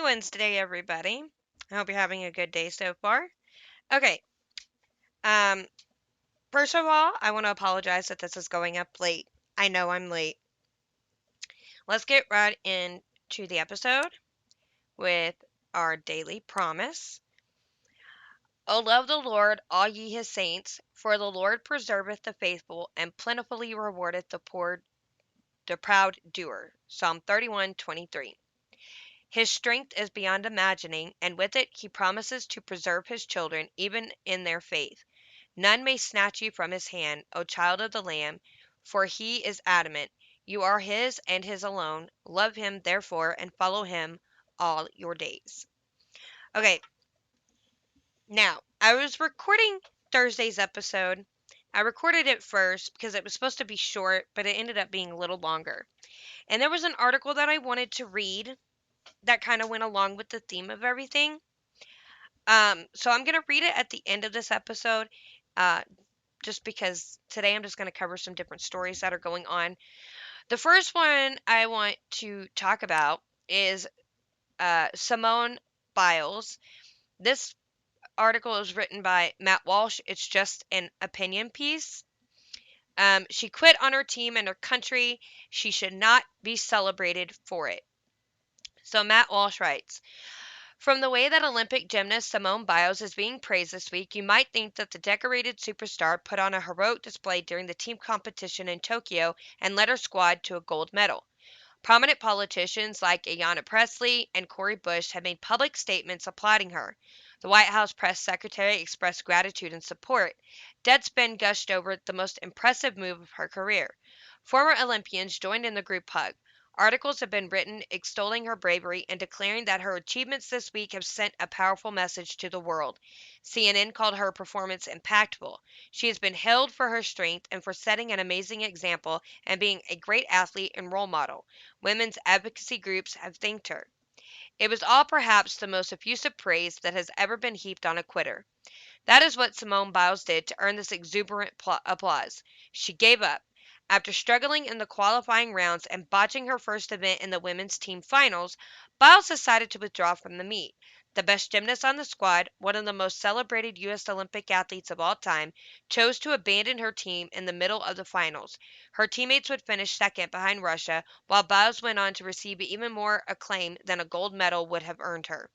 Wednesday, everybody. I hope you're having a good day so far. Okay. Um, First of all, I want to apologize that this is going up late. I know I'm late. Let's get right into the episode with our daily promise. O love the Lord, all ye his saints, for the Lord preserveth the faithful and plentifully rewardeth the proud doer. Psalm 31:23. His strength is beyond imagining, and with it he promises to preserve his children even in their faith. None may snatch you from his hand, O child of the Lamb, for he is adamant. You are his and his alone. Love him, therefore, and follow him all your days. Okay, now, I was recording Thursday's episode. I recorded it first because it was supposed to be short, but it ended up being a little longer. And there was an article that I wanted to read that kind of went along with the theme of everything. So I'm going to read it at the end of this episode, uh, just because today I'm just going to cover some different stories that are going on. The first one I want to talk about is Simone Biles. This article is written by Matt Walsh. It's just an opinion piece. She quit on her team and her country. She should not be celebrated for it. So Matt Walsh writes, from the way that Olympic gymnast Simone Biles is being praised this week, you might think that the decorated superstar put on a heroic display during the team competition in Tokyo and led her squad to a gold medal. Prominent politicians like Ayanna Pressley and Cori Bush have made public statements applauding her. The White House press secretary expressed gratitude and support. Deadspin gushed over the most impressive move of her career. Former Olympians joined in the group hug. Articles have been written extolling her bravery and declaring that her achievements this week have sent a powerful message to the world. CNN called her performance impactful. She has been hailed for her strength and for setting an amazing example and being a great athlete and role model. Women's advocacy groups have thanked her. It was all perhaps the most effusive praise that has ever been heaped on a quitter. That is what Simone Biles did to earn this exuberant applause. She gave up. After struggling in the qualifying rounds and botching her first event in the women's team finals, Biles decided to withdraw from the meet. The best gymnast on the squad, one of the most celebrated U.S. Olympic athletes of all time, chose to abandon her team in the middle of the finals. Her teammates would finish second behind Russia, while Biles went on to receive even more acclaim than a gold medal would have earned her.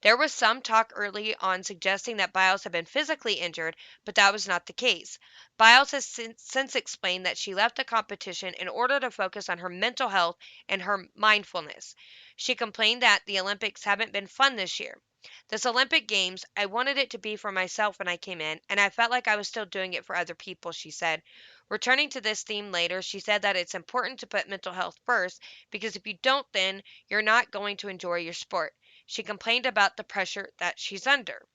There was some talk early on suggesting that Biles had been physically injured, but that was not the case. Biles has since explained that she left the competition in order to focus on her mental health and her mindfulness. She complained that the Olympics haven't been fun this year. This Olympic Games, I wanted it to be for myself when I came in, and I felt like I was still doing it for other people, she said. Returning to this theme later, she said that it's important to put mental health first because if you don't, then you're not going to enjoy your sport. She complained about the pressure that she's under.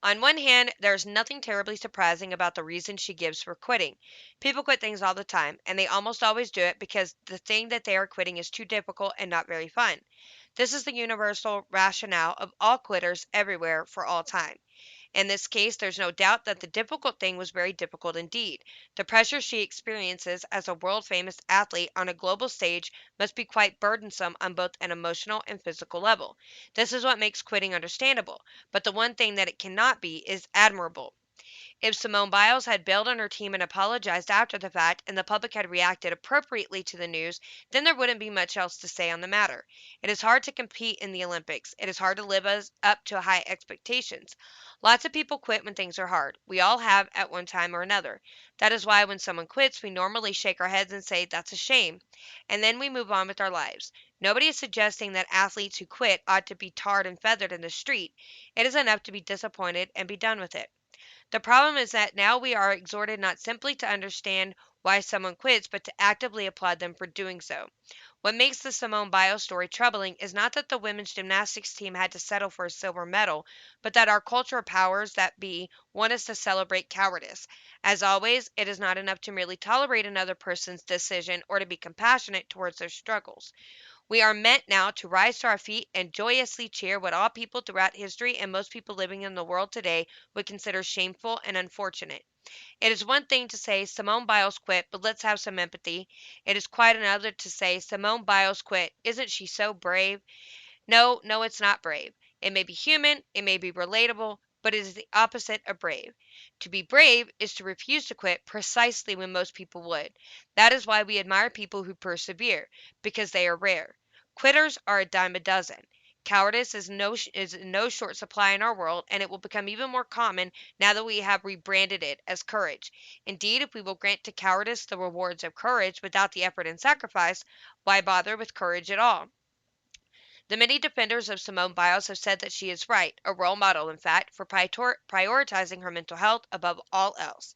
On one hand, there's nothing terribly surprising about the reason she gives for quitting. People quit things all the time, and they almost always do it because the thing that they are quitting is too difficult and not very fun. This is the universal rationale of all quitters everywhere for all time. In this case, there's no doubt that the difficult thing was very difficult indeed. The pressure she experiences as a world famous athlete on a global stage must be quite burdensome on both an emotional and physical level. This is what makes quitting understandable, but the one thing that it cannot be is admirable. If Simone Biles had bailed on her team and apologized after the fact, and the public had reacted appropriately to the news, then there wouldn't be much else to say on the matter. It is hard to compete in the Olympics. It is hard to live up to high expectations. Lots of people quit when things are hard. We all have at one time or another. That is why when someone quits, we normally shake our heads and say, that's a shame. And then we move on with our lives. Nobody is suggesting that athletes who quit ought to be tarred and feathered in the street. It is enough to be disappointed and be done with it. The problem is that now we are exhorted not simply to understand why someone quits, but to actively applaud them for doing so. What makes the Simone Biles story troubling is not that the women's gymnastics team had to settle for a silver medal, but that our cultural powers that be want us to celebrate cowardice. As always, it is not enough to merely tolerate another person's decision or to be compassionate towards their struggles. We are meant now to rise to our feet and joyously cheer what all people throughout history and most people living in the world today would consider shameful and unfortunate. It is one thing to say Simone Biles quit, but let's have some empathy. It is quite another to say Simone Biles quit. Isn't she so brave? No, no, it's not brave. It may be human, it may be relatable, but it is the opposite of brave. To be brave is to refuse to quit precisely when most people would. That is why we admire people who persevere, because they are rare. Quitters are a dime a dozen. Cowardice is in no short supply in our world, and it will become even more common now that we have rebranded it as courage. Indeed, if we will grant to cowardice the rewards of courage without the effort and sacrifice, why bother with courage at all? The many defenders of Simone Biles have said that she is right, a role model, in fact, for prioritizing her mental health above all else.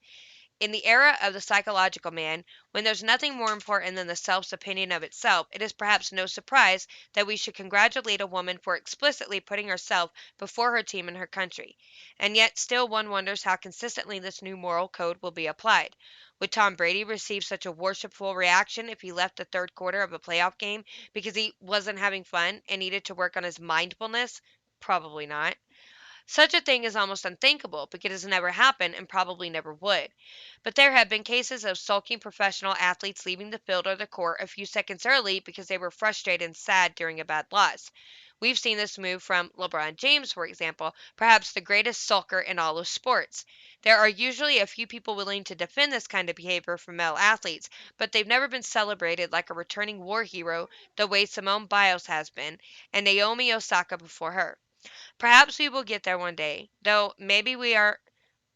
In the era of the psychological man, when there's nothing more important than the self's opinion of itself, it is perhaps no surprise that we should congratulate a woman for explicitly putting herself before her team and her country. And yet, still, one wonders how consistently this new moral code will be applied. Would Tom Brady receive such a worshipful reaction if he left the third quarter of a playoff game because he wasn't having fun and needed to work on his mindfulness? Probably not. Such a thing is almost unthinkable because it has never happened and probably never would. But there have been cases of sulking professional athletes leaving the field or the court a few seconds early because they were frustrated and sad during a bad loss. We've seen this move from LeBron James, for example, perhaps the greatest sulker in all of sports. There are usually a few people willing to defend this kind of behavior from male athletes, but they've never been celebrated like a returning war hero the way Simone Biles has been, and Naomi Osaka before her. Perhaps we will get there one day, though maybe we are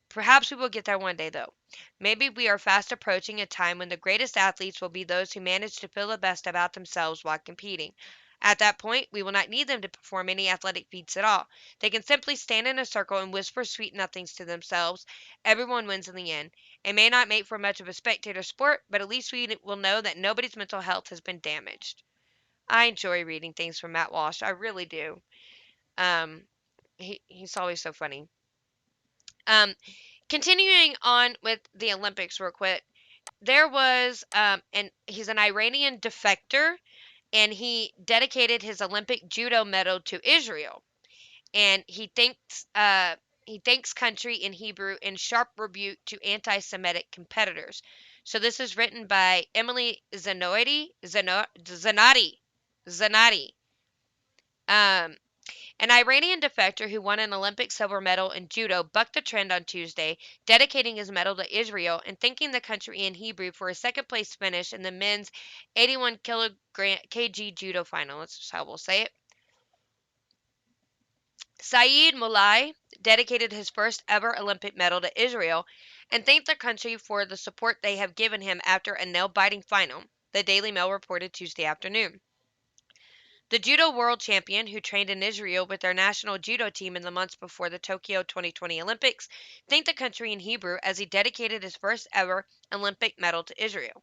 Perhaps we will get there one day, though. Maybe we are fast approaching a time when the greatest athletes will be those who manage to feel the best about themselves while competing. At that point, we will not need them to perform any athletic feats at all. They can simply stand in a circle and whisper sweet nothings to themselves. Everyone wins in the end. It may not make for much of a spectator sport, but at least we will know that nobody's mental health has been damaged. I enjoy reading things from Matt Walsh. I really do. Um, he's always so funny. Um, Continuing on with the Olympics real quick, there was and he's an Iranian defector, and he dedicated his Olympic judo medal to Israel, and he thanks country in Hebrew in sharp rebuke to anti-Semitic competitors. So this is written by Emily Zanotti. Um, An Iranian defector who won an Olympic silver medal in judo bucked the trend on Tuesday, dedicating his medal to Israel and thanking the country in Hebrew for a second place finish in the men's 81 kg judo final. That's just how we'll say it. Saeed Mulai dedicated his first ever Olympic medal to Israel and thanked the country for the support they have given him after a nail biting final, the Daily Mail reported Tuesday afternoon. The judo world champion, who trained in Israel with their national judo team in the months before the Tokyo 2020 Olympics, thanked the country in Hebrew as he dedicated his first ever Olympic medal to Israel.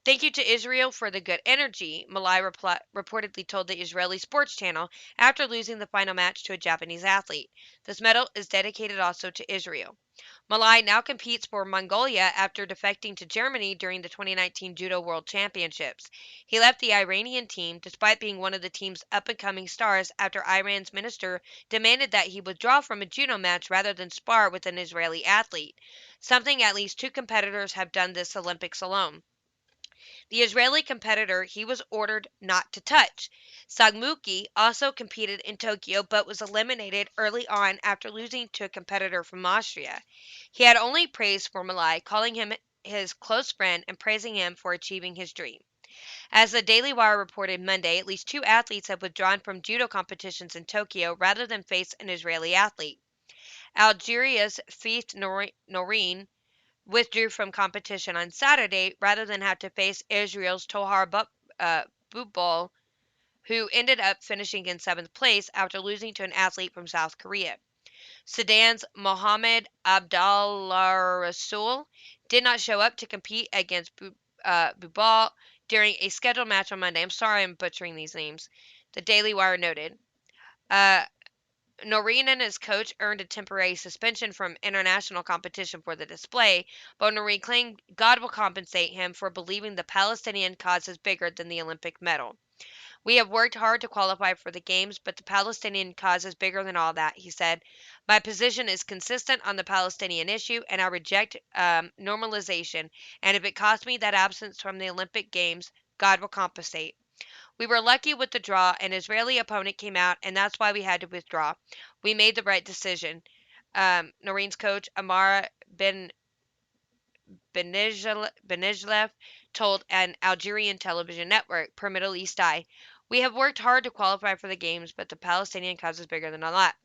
Thank you to Israel for the good energy, Malai reportedly told the Israeli sports channel after losing the final match to a Japanese athlete. This medal is dedicated also to Israel. Malai now competes for Mongolia after defecting to Germany during the 2019 Judo World Championships. He left the Iranian team despite being one of the team's up-and-coming stars after Iran's minister demanded that he withdraw from a judo match rather than spar with an Israeli athlete, something at least two competitors have done this Olympics alone. The Israeli competitor he was ordered not to touch. Sagmuki also competed in Tokyo but was eliminated early on after losing to a competitor from Austria. He had only praise for Malai, calling him his close friend and praising him for achieving his dream. As the Daily Wire reported Monday, at least two athletes have withdrawn from judo competitions in Tokyo rather than face an Israeli athlete. Algeria's Feith Noreen withdrew from competition on Saturday rather than have to face Israel's Tohar Bubal, who ended up finishing in seventh place after losing to an athlete from South Korea. Sudan's Mohamed Abdallah Rasul did not show up to compete against Bubal during a scheduled match on Monday. I'm sorry I'm butchering these names. The Daily Wire noted. Uh, Noreen and his coach earned a temporary suspension from international competition for the display, but Noreen claimed God will compensate him for believing the Palestinian cause is bigger than the Olympic medal. We have worked hard to qualify for the Games, but the Palestinian cause is bigger than all that, he said. My position is consistent on the Palestinian issue, and I reject normalization. And if it costs me that absence from the Olympic Games, God will compensate. We were lucky with the draw. An Israeli opponent came out, and that's why we had to withdraw. We made the right decision. Noreen's coach, Amara Benijlev, told an Algerian television network, per Middle East Eye. We have worked hard to qualify for the games, but the Palestinian cause is bigger than all that.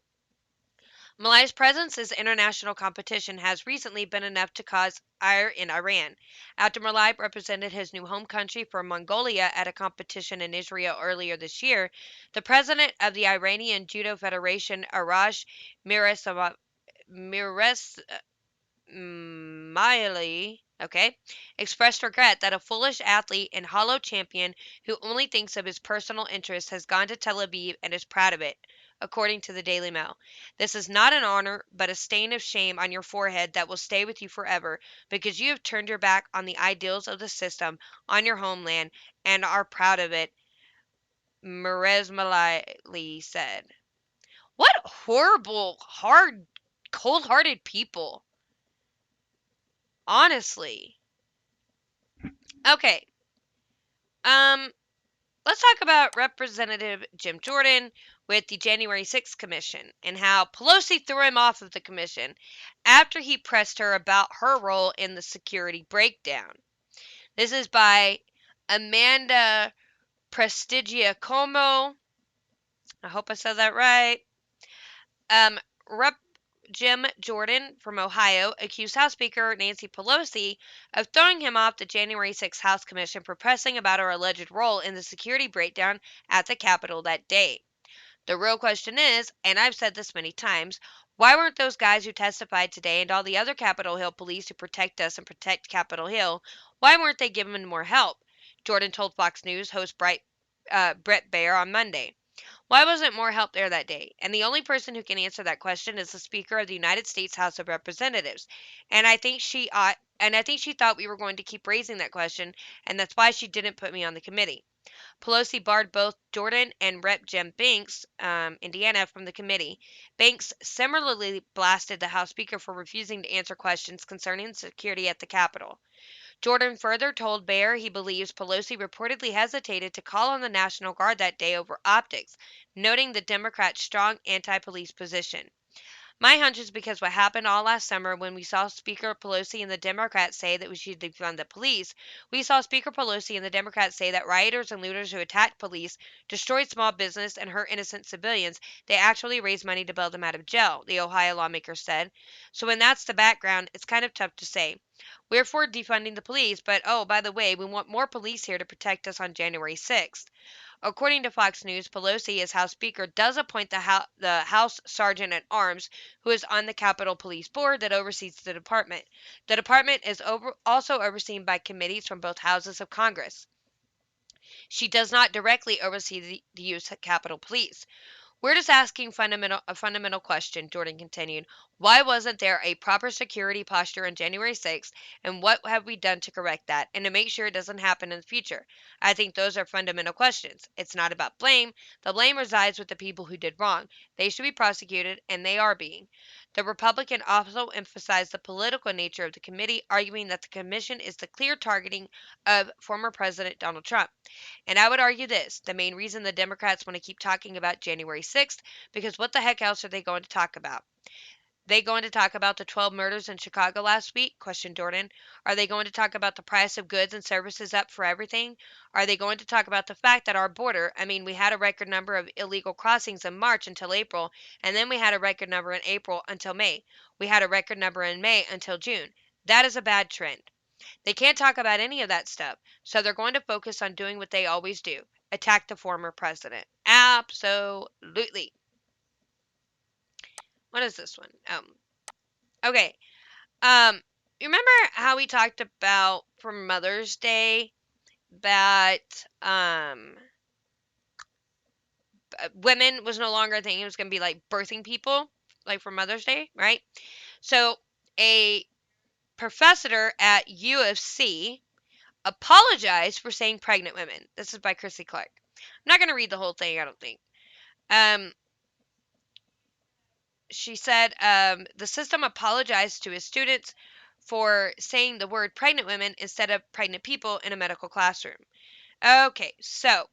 Malay's presence as international competition has recently been enough to cause ire in Iran. After Malay represented his new home country for Mongolia at a competition in Israel earlier this year, the president of the Iranian Judo Federation, Arash Mires Miley, okay, expressed regret that a foolish athlete and hollow champion who only thinks of his personal interests has gone to Tel Aviv and is proud of it, according to the Daily Mail. This is not an honor, but a stain of shame on your forehead that will stay with you forever because you have turned your back on the ideals of the system on your homeland and are proud of it, Merez Miley said. What horrible, hard, cold hearted people. Honestly. Okay. Um, let's talk about Representative Jim Jordan with the January 6th commission and how Pelosi threw him off of the commission after he pressed her about her role in the security breakdown. This is by Amanda Prestigiacomo. I hope I said that right. Rep Jim Jordan from Ohio accused House Speaker Nancy Pelosi of throwing him off the January 6th House Commission for pressing about her alleged role in the security breakdown at the Capitol that day. The real question is, and I've said this many times, why weren't those guys who testified today and all the other Capitol Hill police who protect us and protect Capitol Hill, why weren't they given more help? Jordan told Fox News host Brett Baer on Monday. Why wasn't more help there that day? And the only person who can answer that question is the Speaker of the United States House of Representatives. And I think she thought we were going to keep raising that question, and that's why she didn't put me on the committee. Pelosi barred both Jordan and Rep. Jim Banks, Indiana, from the committee. Banks similarly blasted the House Speaker for refusing to answer questions concerning security at the Capitol. Jordan further told Baer he believes Pelosi reportedly hesitated to call on the National Guard that day over optics, noting the Democrats' strong anti-police position. My hunch is because what happened all last summer when we saw Speaker Pelosi and the Democrats say that we should defund the police, we saw Speaker Pelosi and the Democrats say that rioters and looters who attacked police, destroyed small business, and hurt innocent civilians, they actually raised money to bail them out of jail, the Ohio lawmaker said. So when that's the background, it's kind of tough to say. We're for defunding the police, but oh, by the way, we want more police here to protect us on January 6th. According to Fox News, Pelosi, as House Speaker, does appoint the House Sergeant at Arms, who is on the Capitol Police Board that oversees the department. The department is also overseen by committees from both houses of Congress. She does not directly oversee the U.S. Capitol Police. We're just asking a fundamental question, Jordan continued. Why wasn't there a proper security posture on January 6th, and what have we done to correct that and to make sure it doesn't happen in the future? I think those are fundamental questions. It's not about blame. The blame resides with the people who did wrong. They should be prosecuted, and they are being. The Republican also emphasized the political nature of the committee, arguing that the commission is the clear targeting of former President Donald Trump. And I would argue this, the main reason the Democrats want to keep talking about January 6th, because what the heck else are they going to talk about? They going to talk about the 12 murders in Chicago last week? Questioned Jordan. Are they going to talk about the price of goods and services up for everything? Are they going to talk about the fact that our border, we had a record number of illegal crossings in March until April, and then we had a record number in April until May. We had a record number in May until June. That is a bad trend. They can't talk about any of that stuff, so they're going to focus on doing what they always do, attack the former president. Absolutely. What is this one? Okay. You remember how we talked about for Mother's Day that women was no longer a thing. It was going to be like birthing people, like for Mother's Day, right? So a professor at UFC apologized for saying pregnant women. This is by Chrissy Clark. I'm not going to read the whole thing, I don't think. She said the system apologized to his students for saying the word pregnant women instead of pregnant people in a medical classroom. Okay, so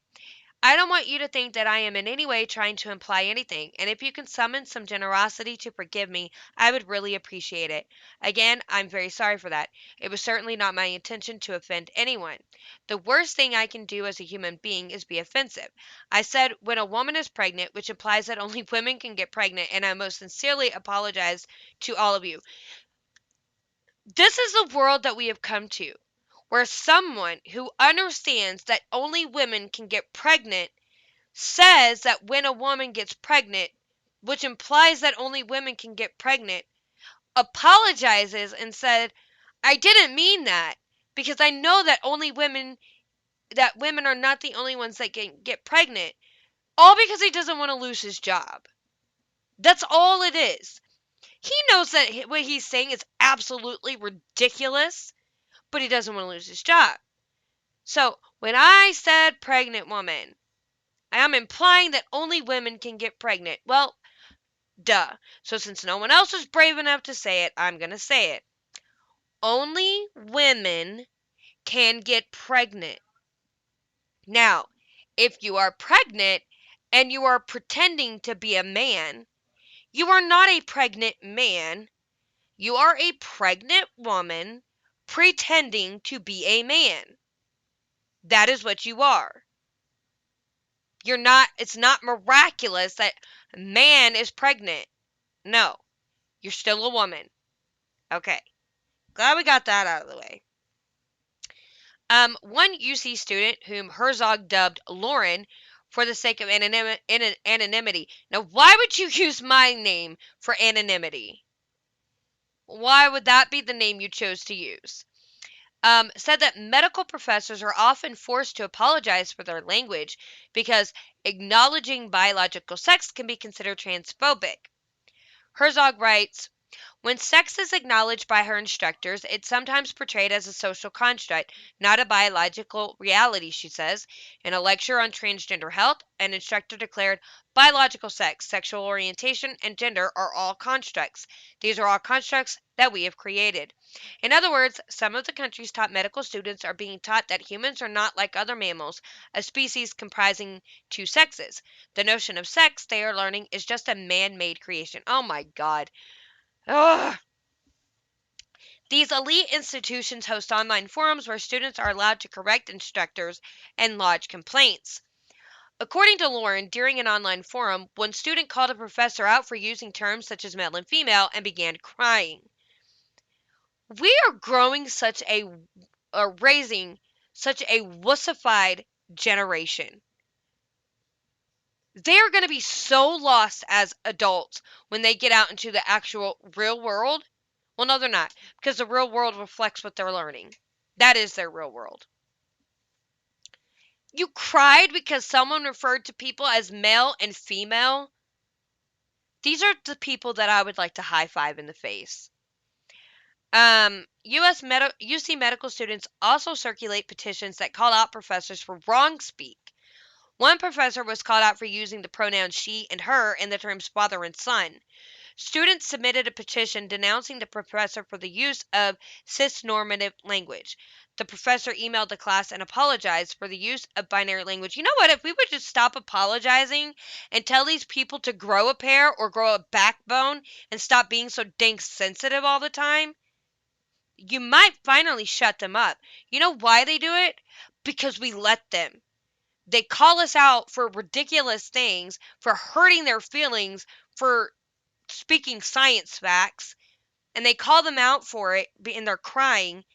I don't want you to think that I am in any way trying to imply anything, and if you can summon some generosity to forgive me, I would really appreciate it. Again, I'm very sorry for that. It was certainly not my intention to offend anyone. The worst thing I can do as a human being is be offensive. I said when a woman is pregnant, which implies that only women can get pregnant, and I most sincerely apologize to all of you. This is the world that we have come to, where someone who understands that only women can get pregnant says that when a woman gets pregnant, which implies that only women can get pregnant, apologizes and said, I didn't mean that because I know that women are not the only ones that can get pregnant, all because he doesn't want to lose his job. That's all it is. He knows that what he's saying is absolutely ridiculous, but he doesn't want to lose his job. So when I said pregnant woman, I am implying that only women can get pregnant. Well, duh. So since no one else is brave enough to say it, I'm going to say it. Only women can get pregnant. Now, if you are pregnant and you are pretending to be a man, you are not a pregnant man. You are a pregnant woman pretending to be a man. That is what you are. It's not miraculous that a man is pregnant. No, you're still a woman. Okay. Glad we got that out of the way. One UC student whom Herzog dubbed Lauren for the sake of anonymity. Now, why would you use my name for anonymity? Why would that be the name you chose to use? Said that medical professors are often forced to apologize for their language because acknowledging biological sex can be considered transphobic. Herzog writes, when sex is acknowledged by her instructors, it's sometimes portrayed as a social construct, not a biological reality, she says. In a lecture on transgender health, an instructor declared biological sex, sexual orientation, and gender are all constructs. These are all constructs that we have created. In other words, some of the country's top medical students are being taught that humans are not like other mammals, a species comprising two sexes. The notion of sex, they are learning, is just a man made creation. Oh my God. Ugh. These elite institutions host online forums where students are allowed to correct instructors and lodge complaints. According to Lauren, during an online forum, one student called a professor out for using terms such as male and female and began crying. We are raising such a wussified generation. They are going to be so lost as adults when they get out into the actual real world. Well, no, they're not, because the real world reflects what they're learning. That is their real world. You cried because someone referred to people as male and female? These are the people that I would like to high five in the face. UC medical students also circulate petitions that call out professors for wrong speak. One professor was called out for using the pronouns she and her in the terms father and son. Students submitted a petition denouncing the professor for the use of cisnormative language. The professor emailed the class and apologized for the use of binary language. You know what? If we would just stop apologizing and tell these people to grow a pair or grow a backbone and stop being so dang sensitive all the time, you might finally shut them up. You know why they do it? Because we let them. They call us out for ridiculous things, for hurting their feelings, for speaking science facts, and they call them out for it and they're crying,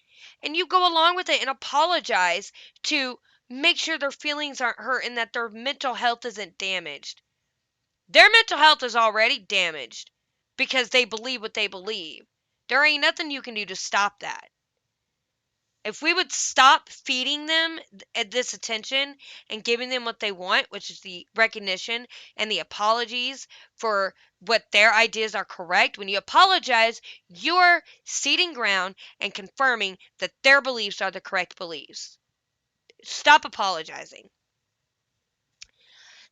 and you go along with it and apologize to make sure their feelings aren't hurt and that their mental health isn't damaged. Their mental health is already damaged because they believe what they believe. There ain't nothing you can do to stop that. If we would stop feeding them this attention and giving them what they want, which is the recognition and the apologies for what their ideas are correct, when you apologize, you're ceding ground and confirming that their beliefs are the correct beliefs. Stop apologizing.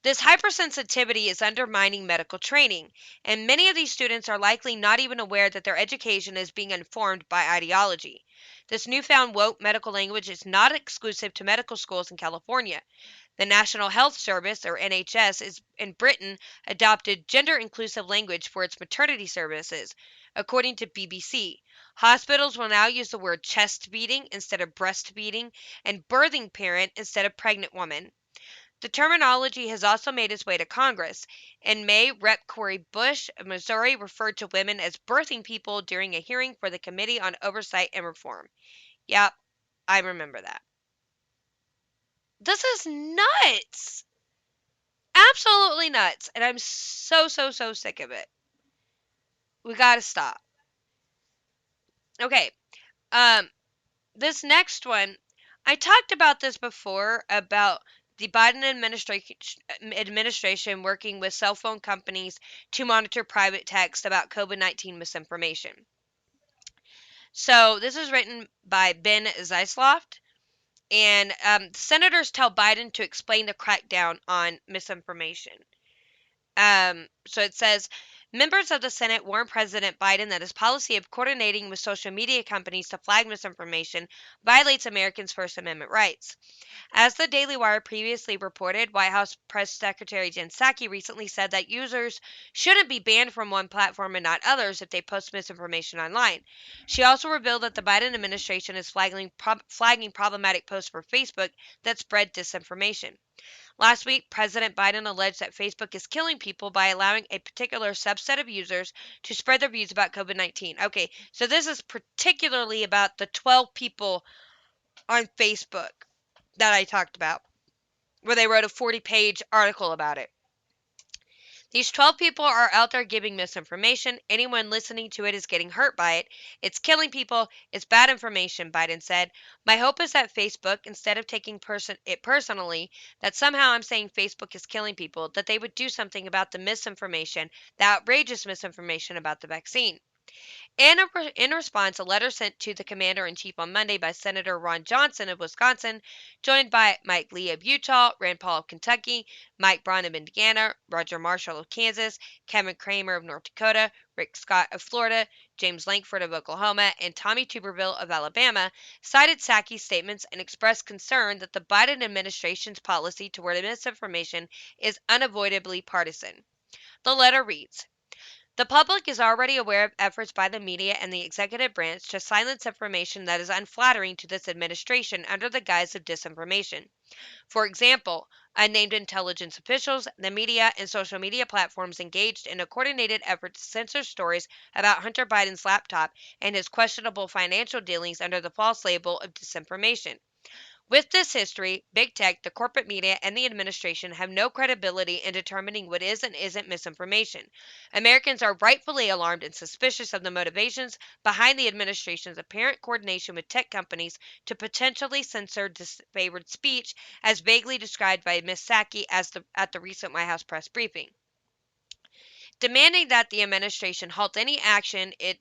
This hypersensitivity is undermining medical training, and many of these students are likely not even aware that their education is being informed by ideology. This newfound woke medical language is not exclusive to medical schools in California. The National Health Service, or NHS, is in Britain adopted gender inclusive language for its maternity services, according to BBC. Hospitals will now use the word chest feeding instead of breastfeeding and birthing parent instead of pregnant woman. The terminology has also made its way to Congress. In May, Rep. Cori Bush of Missouri referred to women as birthing people during a hearing for the Committee on Oversight and Reform. Yep, I remember that. This is nuts. Absolutely nuts. And I'm so sick of it. We gotta stop. Okay. Um, this next one, I talked about this before about the Biden administration working with cell phone companies to monitor private text about COVID-19 misinformation. So this is written by Ben Zeisloft, and senators tell Biden to explain the crackdown on misinformation. So it says members of the Senate warn President Biden that his policy of coordinating with social media companies to flag misinformation violates Americans' First Amendment rights. As the Daily Wire previously reported, White House Press Secretary Jen Psaki recently said that users shouldn't be banned from one platform and not others if they post misinformation online. She also revealed that the Biden administration is flagging problematic posts for Facebook that spread disinformation. Last week, President Biden alleged that Facebook is killing people by allowing a particular subset of users to spread their views about COVID 19. Okay, so this is particularly about the 12 people on Facebook that I talked about, where they wrote a 40-page article about it. These 12 people are out there giving misinformation. Anyone listening to it is getting hurt by it. It's killing people. It's bad information, Biden said. My hope is that Facebook, instead of taking it personally, that somehow I'm saying Facebook is killing people, that they would do something about the misinformation, the outrageous misinformation about the vaccine. In response, a letter sent to the commander in chief on Monday by Senator Ron Johnson of Wisconsin, joined by Mike Lee of Utah, Rand Paul of Kentucky, Mike Braun of Indiana, Roger Marshall of Kansas, Kevin Kramer of North Dakota, Rick Scott of Florida, James Lankford of Oklahoma, and Tommy Tuberville of Alabama, cited Psaki's statements and expressed concern that the Biden administration's policy toward misinformation is unavoidably partisan. The letter reads, the public is already aware of efforts by the media and the executive branch to silence information that is unflattering to this administration under the guise of disinformation. For example, unnamed intelligence officials, the media, and social media platforms engaged in a coordinated effort to censor stories about Hunter Biden's laptop and his questionable financial dealings under the false label of disinformation. With this history, big tech, the corporate media, and the administration have no credibility in determining what is and isn't misinformation. Americans are rightfully alarmed and suspicious of the motivations behind the administration's apparent coordination with tech companies to potentially censor disfavored speech, as vaguely described by Ms. Psaki at the recent White House press briefing. Demanding that the administration halt any action it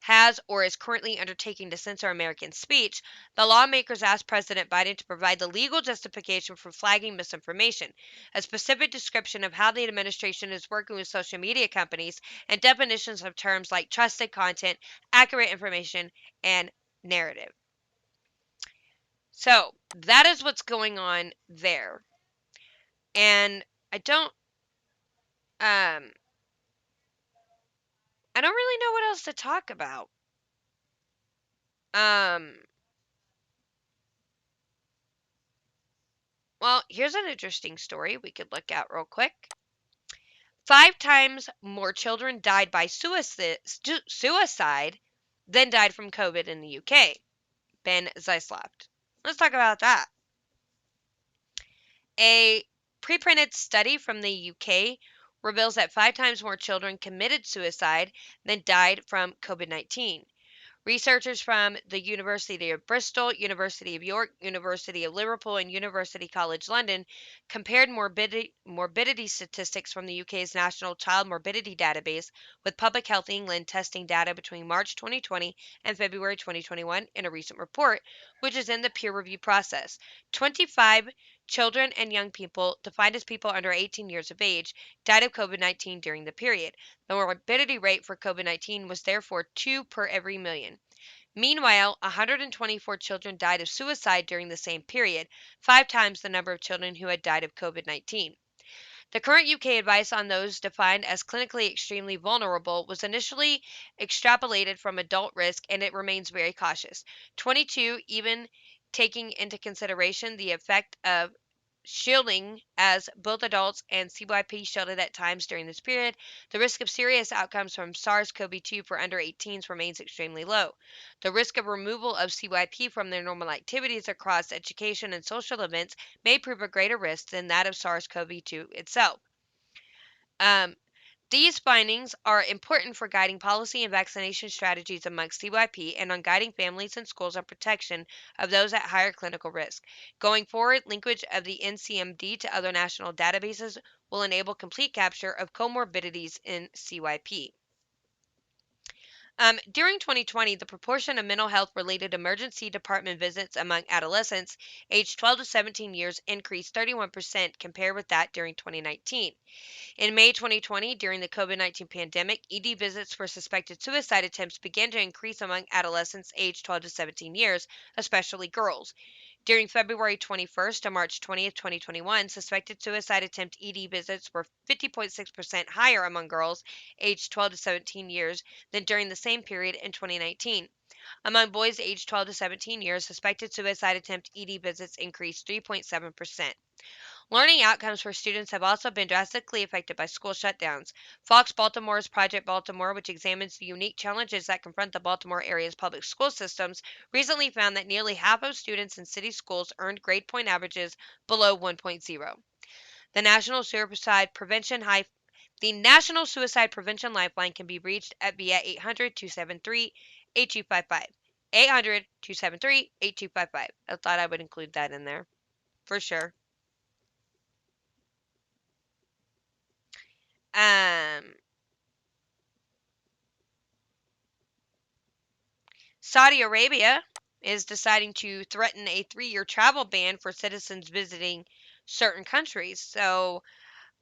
has or is currently undertaking to censor American speech, the lawmakers asked President Biden to provide the legal justification for flagging misinformation, a specific description of how the administration is working with social media companies, and definitions of terms like trusted content, accurate information, and narrative. So that is what's going on there. And um I don't really know what else to talk about. Um Well, here's an interesting story we could look at real quick. 5 times more children died by suicide than died from COVID in the UK. Ben Zeisloft. Let's talk about that. A preprinted study from the UK reveals that 5 times more children committed suicide than died from COVID 19. Researchers from the University of Bristol, University of York, University of Liverpool, and University College London compared morbidity statistics from the UK's National Child Morbidity Database with Public Health England testing data between March 2020 and February 2021 in a recent report, which is in the peer review process. 25 children and young people, defined as people under 18 years of age, died of COVID 19 during the period. The morbidity rate for COVID 19 was therefore 2 per every million. Meanwhile, 124 children died of suicide during the same period, 5 times the number of children who had died of COVID 19. The current UK advice on those defined as clinically extremely vulnerable was initially extrapolated from adult risk and it remains very cautious. 22 even taking into consideration the effect of shielding as both adults and CYP shielded at times during this period, the risk of serious outcomes from SARS-CoV-2 for under 18s remains extremely low. The risk of removal of CYP from their normal activities across education and social events may prove a greater risk than that of SARS-CoV-2 itself. Um, these findings are important for guiding policy and vaccination strategies amongst CYP and on guiding families and schools on protection of those at higher clinical risk. Going forward, linkage of the NCMD to other national databases will enable complete capture of comorbidities in CYP. During 2020, the proportion of mental health related emergency department visits among adolescents aged 12 to 17 years increased 31% compared with that during 2019. In May 2020, during the COVID 19 pandemic, ED visits for suspected suicide attempts began to increase among adolescents aged 12 to 17 years, especially girls. During February 21st to March 20th, 2021, suspected suicide attempt ED visits were 50.6% higher among girls aged 12 to 17 years than during the same period in 2019. Among boys aged 12 to 17 years, suspected suicide attempt ED visits increased 3.7%. Learning outcomes for students have also been drastically affected by school shutdowns. Fox Baltimore's Project Baltimore, which examines the unique challenges that confront the Baltimore area's public school systems, recently found that nearly half of students in city schools earned grade point averages below 1.0. The National Suicide Prevention Lifeline can be reached at via 800-273-8255. 800-273-8255. I thought I would include that in there for sure. Um, Saudi Arabia is deciding to threaten a 3-year travel ban for citizens visiting certain countries. So,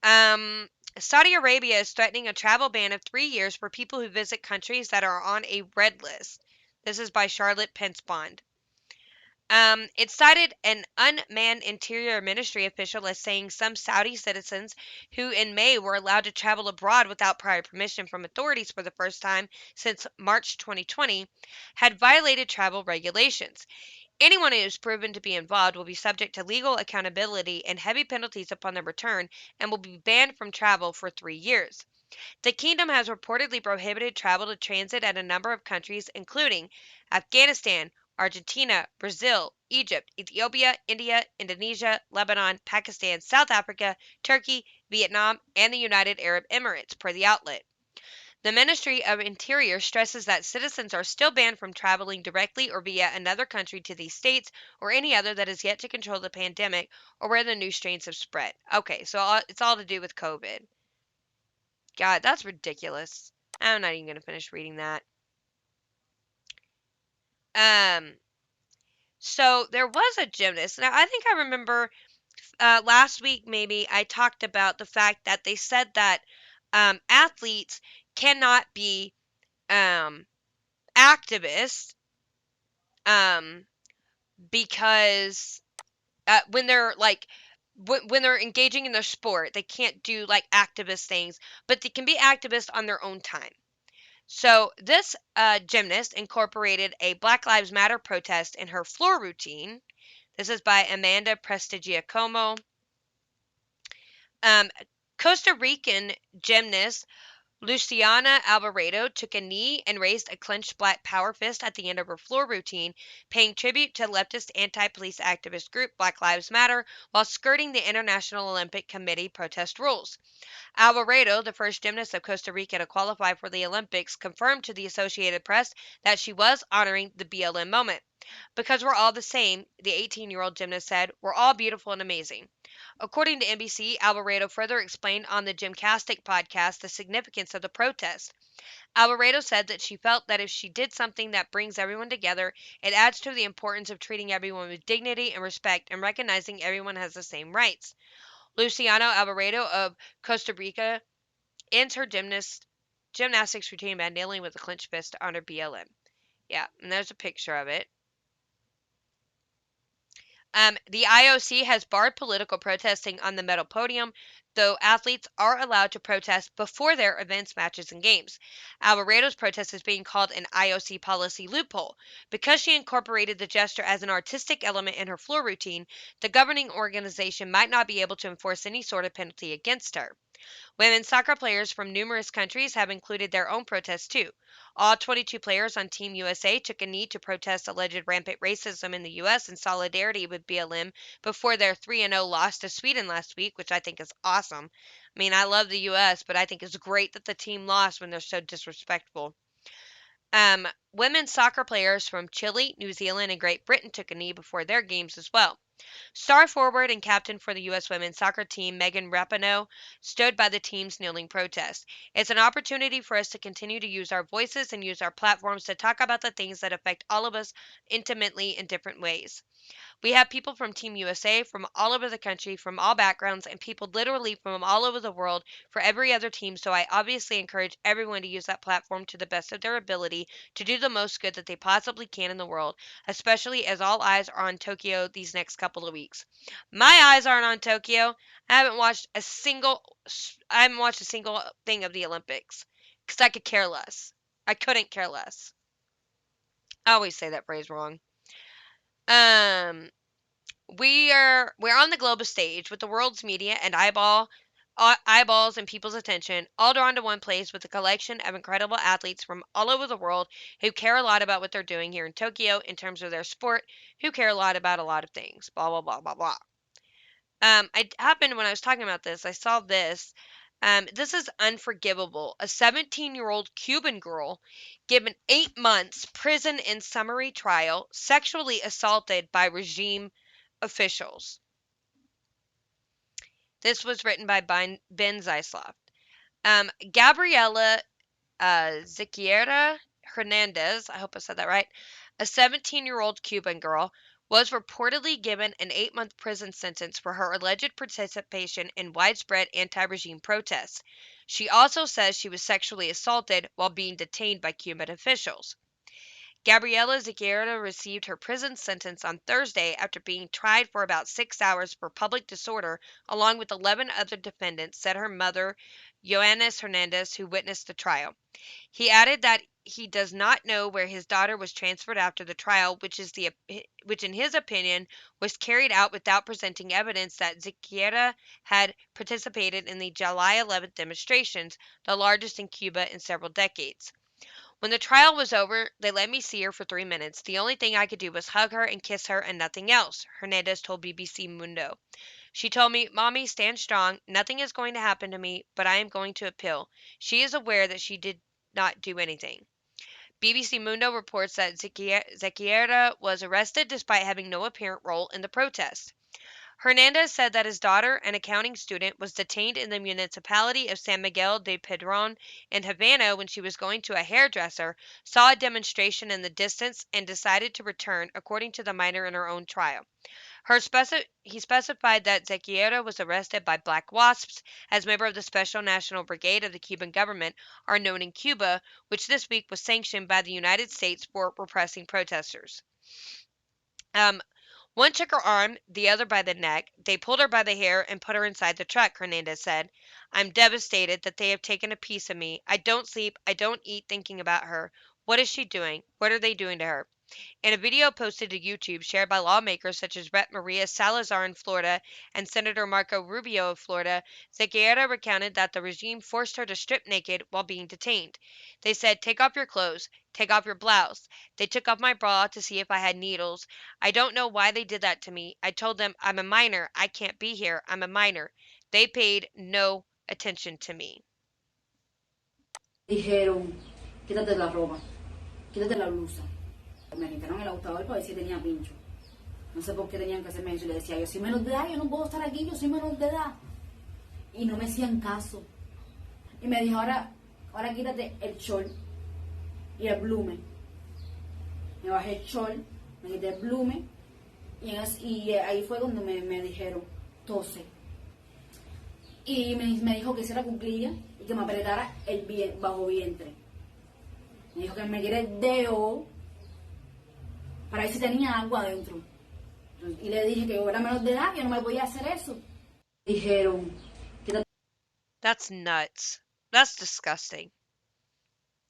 Saudi Arabia is threatening a travel ban of 3 years for people who visit countries that are on a red list. This is by Charlotte Pensbond. It cited an unmanned Interior Ministry official as saying some Saudi citizens who in May were allowed to travel abroad without prior permission from authorities for the first time since March 2020 had violated travel regulations. Anyone who is proven to be involved will be subject to legal accountability and heavy penalties upon their return and will be banned from travel for 3 years. The kingdom has reportedly prohibited travel to transit at a number of countries, including Afghanistan, Argentina, Brazil, Egypt, Ethiopia, India, Indonesia, Lebanon, Pakistan, South Africa, Turkey, Vietnam, and the United Arab Emirates, per the outlet. The Ministry of Interior stresses that citizens are still banned from traveling directly or via another country to these states or any other that is yet to control the pandemic or where the new strains have spread. Okay, so it's all to do with COVID. God, that's ridiculous. I'm not even going to finish reading that. Um, so there was a gymnast. Now, I think I remember last week maybe I talked about the fact that they said that athletes cannot be um, activists um, because when they're like when they're engaging in their sport, they can't do like activist things, but they can be activists on their own time. So this gymnast incorporated a Black Lives Matter protest in her floor routine. This is by Amanda Prestigiacomo. Um, Costa Rican gymnast Luciana Alvarado took a knee and raised a clenched black power fist at the end of her floor routine, paying tribute to leftist anti-police activist group Black Lives Matter while skirting the International Olympic Committee protest rules. Alvarado, the first gymnast of Costa Rica to qualify for the Olympics, confirmed to the Associated Press that she was honoring the BLM moment. Because we're all the same, the 18-year-old gymnast said, we're all beautiful and amazing. According to NBC, Alvarado further explained on the Gymcastic podcast the significance of the protest. Alvarado said that she felt that if she did something that brings everyone together, it adds to the importance of treating everyone with dignity and respect and recognizing everyone has the same rights. Luciano Alvarado of Costa Rica ends her gymnastics routine by kneeling with a clenched fist to honor BLM. Yeah, and there's a picture of it. The IOC has barred political protesting on the medal podium, though athletes are allowed to protest before their events, matches, and games. Alvarado's protest is being called an IOC policy loophole. Because she incorporated the gesture as an artistic element in her floor routine, the governing organization might not be able to enforce any sort of penalty against her. Women's soccer players from numerous countries have included their own protests too. All 22 players on Team USA took a knee to protest alleged rampant racism in the U.S. in solidarity with BLM before their 3-0 loss to Sweden last week, which I think is awesome. I mean, I love the U.S., but I think it's great that the team lost when they're so disrespectful. Women's soccer players from Chile, New Zealand, and Great Britain took a knee before their games as well. Star forward and captain for the U.S. women's soccer team, Megan Rapinoe, stood by the team's kneeling protest. It's an opportunity for us to continue to use our voices and use our platforms to talk about the things that affect all of us intimately in different ways. We have people from Team USA from all over the country, from all backgrounds, and people literally from all over the world for every other team. So I obviously encourage everyone to use that platform to the best of their ability to do the most good that they possibly can in the world, especially as all eyes are on Tokyo these next couple of weeks. My eyes aren't on Tokyo. I haven't watched a single thing of the Olympics because I could care less. I couldn't care less. I always say that phrase wrong. Um, we're on the global stage with the world's media and eyeballs and people's attention all drawn to one place with a collection of incredible athletes from all over the world who care a lot about what they're doing here in Tokyo in terms of their sport, who care a lot about a lot of things. Blah blah blah blah blah. I happened when I was talking about this, I saw this. This is unforgivable. A 17-year-old Cuban girl given 8 months prison in summary trial, sexually assaulted by regime officials. This was written by Ben Zeislov. Gabriela Ziquiera Hernandez, I hope I said that right, a 17-year-old Cuban girl, was reportedly given an 8-month prison sentence for her alleged participation in widespread anti-regime protests. She also says she was sexually assaulted while being detained by Cuban officials. Gabriela Ziquiera received her prison sentence on Thursday after being tried for about 6 hours for public disorder, along with 11 other defendants, said her mother, Joannes Hernandez, who witnessed the trial. He added that he does not know where his daughter was transferred after the trial, which in his opinion was carried out without presenting evidence that Ziquiera had participated in the July 11th demonstrations, the largest in Cuba in several decades. When the trial was over, they let me see her for 3 minutes. The only thing I could do was hug her and kiss her and nothing else, Hernandez told BBC Mundo. She told me, Mommy, stand strong. Nothing is going to happen to me, but I am going to appeal. She is aware that she did not do anything. BBC Mundo reports that Zequiera was arrested despite having no apparent role in the protest. Hernandez said that his daughter, an accounting student, was detained in the municipality of San Miguel de Pedron in Havana when she was going to a hairdresser, saw a demonstration in the distance, and decided to return, according to the minor in her own trial. He specified that Zequiera was arrested by Black Wasps as member of the Special National Brigade of the Cuban government, are known in Cuba, which this week was sanctioned by the United States for repressing protesters. One took her arm, the other by the neck. They pulled her by the hair and put her inside the truck, Hernandez said. I'm devastated that they have taken a piece of me. I don't sleep. I don't eat thinking about her. What is she doing? What are they doing to her? In a video posted to YouTube shared by lawmakers such as Rep. Maria Salazar in Florida and Senator Marco Rubio of Florida, Zequiera recounted that the regime forced her to strip naked while being detained. They said, take off your clothes, take off your blouse. They took off my bra to see if I had needles. I don't know why they did that to me. I told them, I'm a minor. I can't be here. I'm a minor. They paid no attention to me. Dijeron, quítate la ropa, quítate la blusa. Me quitaron el ajustador para ver si tenía pincho. No sé por qué tenían que hacerme eso. Y le decía, yo soy menor de edad, yo no puedo estar aquí, yo soy menor de edad. Y no me hacían caso. Y me dijo, ahora quítate el short y el blume. Me bajé el short, me quité el blume. Y ahí fue cuando me dijeron, tose. Y me dijo que hiciera cuclillas y que me apretara el bajo vientre. Me dijo que me diera el dedo para ver si tenía agua adentro. Y le dije que yo era menor de edad, que no me podía hacer eso. Dijeron, quítate. That's nuts. That's disgusting.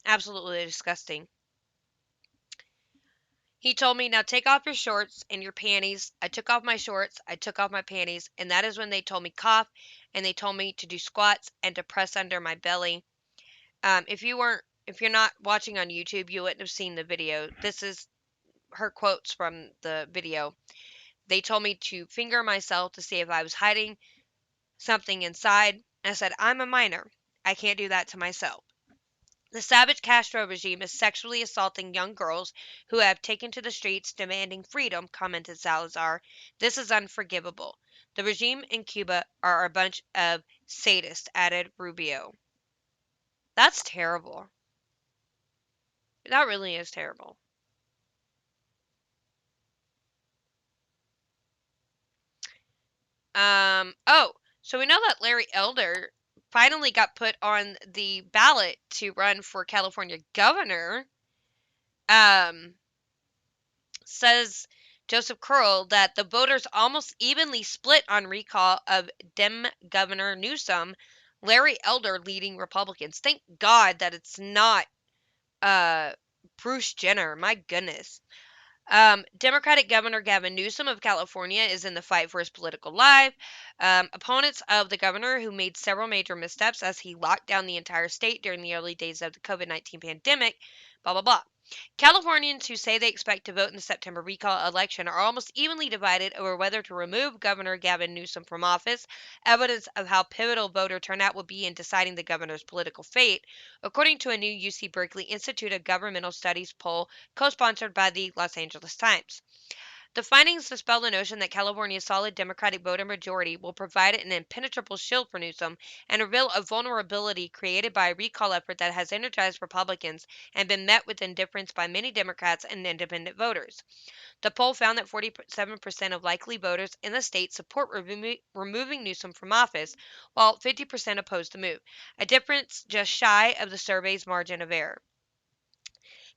Absolutely disgusting. He told me, now take off your shorts and your panties. I took off my shorts, I took off my panties, and that is when they told me cough, and they told me to do squats and to press under my belly. If you're not watching on YouTube, you wouldn't have seen the video. This is her quotes from the video. They told me to finger myself to see if I was hiding something inside. I said, I'm a minor. I can't do that to myself. The savage Castro regime is sexually assaulting young girls who have taken to the streets demanding freedom, commented Salazar. This is unforgivable. The regime in Cuba are a bunch of sadists, added Rubio. That's terrible. That really is terrible. Oh, so we know that Larry Elder finally got put on the ballot to run for California governor. Um, Says Joseph Curl that the voters almost evenly split on recall of Dem Governor Newsom, Larry Elder leading Republicans. Thank God that it's not uh, Bruce Jenner. My goodness. Democratic Governor Gavin Newsom of California is in the fight for his political life. Opponents of the governor, who made several major missteps as he locked down the entire state during the early days of the COVID-19 pandemic, blah, blah, blah. Californians who say they expect to vote in the September recall election are almost evenly divided over whether to remove Governor Gavin Newsom from office, evidence of how pivotal voter turnout will be in deciding the governor's political fate, according to a new UC Berkeley Institute of Governmental Studies poll co-sponsored by the Los Angeles Times. The findings dispel the notion that California's solid Democratic voter majority will provide an impenetrable shield for Newsom and reveal a vulnerability created by a recall effort that has energized Republicans and been met with indifference by many Democrats and independent voters. The poll found that 47% of likely voters in the state support removing Newsom from office, while 50% oppose the move, a difference just shy of the survey's margin of error.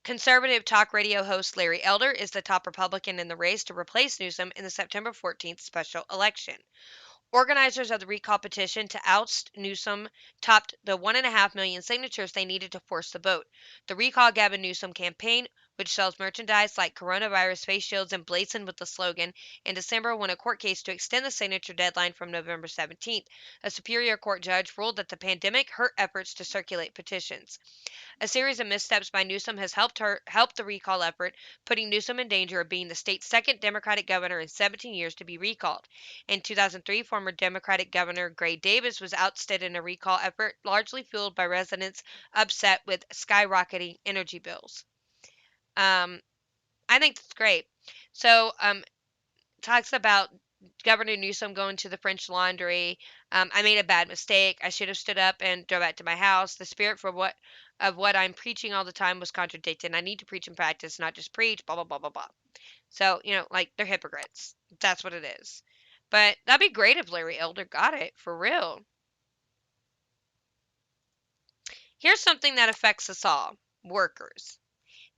Conservative talk radio host Larry Elder is the top Republican in the race to replace Newsom in the September 14th special election. Organizers of the recall petition to oust Newsom topped the 1.5 million signatures they needed to force the vote. The Recall Gavin Newsom campaign, which sells merchandise like coronavirus face shields emblazoned with the slogan, in December won a court case to extend the signature deadline from November 17th. A Superior Court judge ruled that the pandemic hurt efforts to circulate petitions. A series of missteps by Newsom has helped the recall effort, putting Newsom in danger of being the state's second Democratic governor in 17 years to be recalled. In 2003, former Democratic Governor Gray Davis was ousted in a recall effort largely fueled by residents upset with skyrocketing energy bills. Um, I think that's great. So, talks about Governor Newsom going to the French Laundry. I made a bad mistake. I should have stood up and drove back to my house. The spirit for what I'm preaching all the time was contradicted. I need to preach and practice, not just preach. Blah blah blah blah blah. So like they're hypocrites. That's what it is. But that'd be great if Larry Elder got it for real. Here's something that affects us all: workers.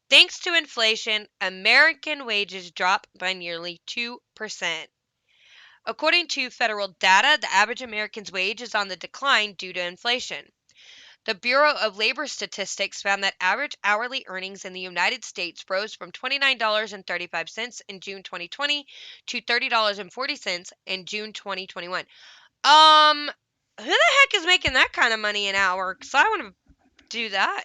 Thanks to inflation, American wages dropped by nearly 2%. According to federal data, the average American's wage is on the decline due to inflation. The Bureau of Labor Statistics found that average hourly earnings in the United States rose from $29.35 in June 2020 to $30.40 in June 2021. Who the heck is making that kind of money an hour? Because I want to do that.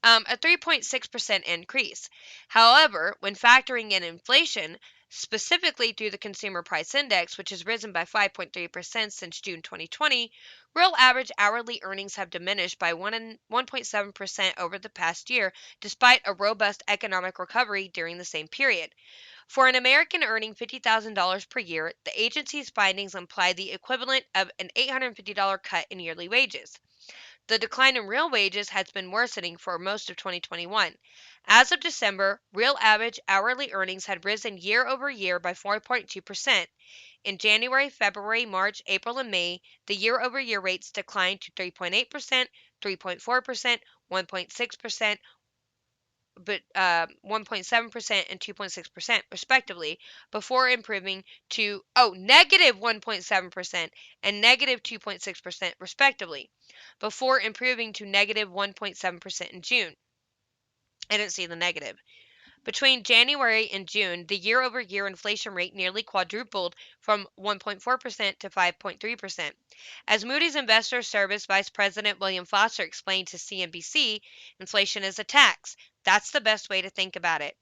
A 3.6% increase. However, when factoring in inflation, specifically through the Consumer Price Index, which has risen by 5.3% since June 2020, real average hourly earnings have diminished by 1.7% over the past year, despite a robust economic recovery during the same period. For an American earning $50,000 per year, the agency's findings imply the equivalent of an $850 cut in yearly wages. The decline in real wages has been worsening for most of 2021. As of December, real average hourly earnings had risen year over year by 4.2%. In January, February, March, April, and May, the year over year rates declined to 3.8%, 3.4%, 1.6%, 1.7% and 2.6% respectively, before improving to negative 1.7% and negative 2.6% respectively, before improving to negative 1.7% in June. I didn't see the negative. Between January and June, the year-over-year inflation rate nearly quadrupled from 1.4% to 5.3%. As Moody's Investor Service Vice President William Foster explained to CNBC, inflation is a tax. That's the best way to think about it.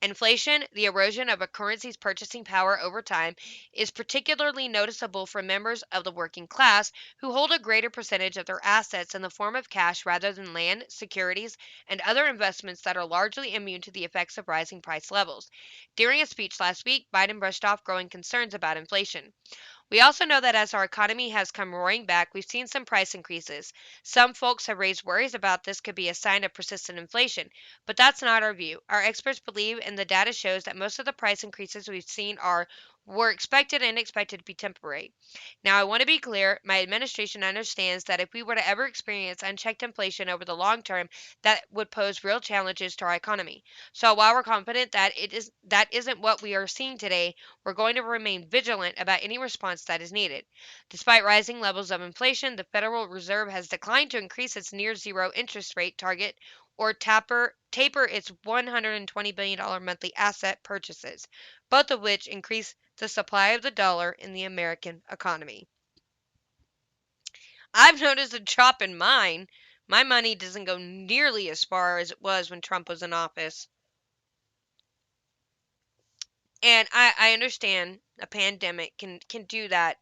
Inflation, the erosion of a currency's purchasing power over time, is particularly noticeable for members of the working class who hold a greater percentage of their assets in the form of cash rather than land, securities, and other investments that are largely immune to the effects of rising price levels. During a speech last week, Biden brushed off growing concerns about inflation. We also know that as our economy has come roaring back, we've seen some price increases. Some folks have raised worries about this could be a sign of persistent inflation, but that's not our view. Our experts believe, and the data shows, that most of the price increases we've seen were expected and expected to be temporary. Now, I want to be clear, my administration understands that if we were to ever experience unchecked inflation over the long term, that would pose real challenges to our economy. So while we're confident that that isn't what we are seeing today, we're going to remain vigilant about any response that is needed. Despite rising levels of inflation, the Federal Reserve has declined to increase its near zero interest rate target or taper its $120 billion monthly asset purchases, both of which increase the supply of the dollar in the American economy. I've noticed a drop in mine. My money doesn't go nearly as far as it was when Trump was in office. And I understand a pandemic can do that,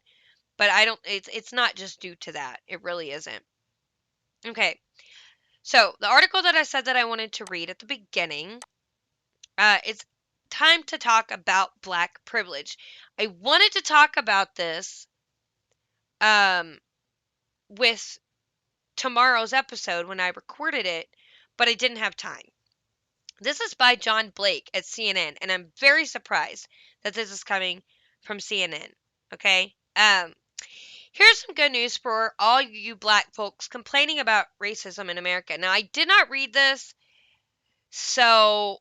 but I don't it's not just due to that. It really isn't. Okay. So, the article that I said that I wanted to read at the beginning, it's time to talk about black privilege. I wanted to talk about this um with tomorrow's episode when I recorded it, but I didn't have time. This is by John Blake at CNN, and I'm very surprised that this is coming from CNN. Okay? Here's some good news for all you black folks complaining about racism in America. Now, I did not read this, so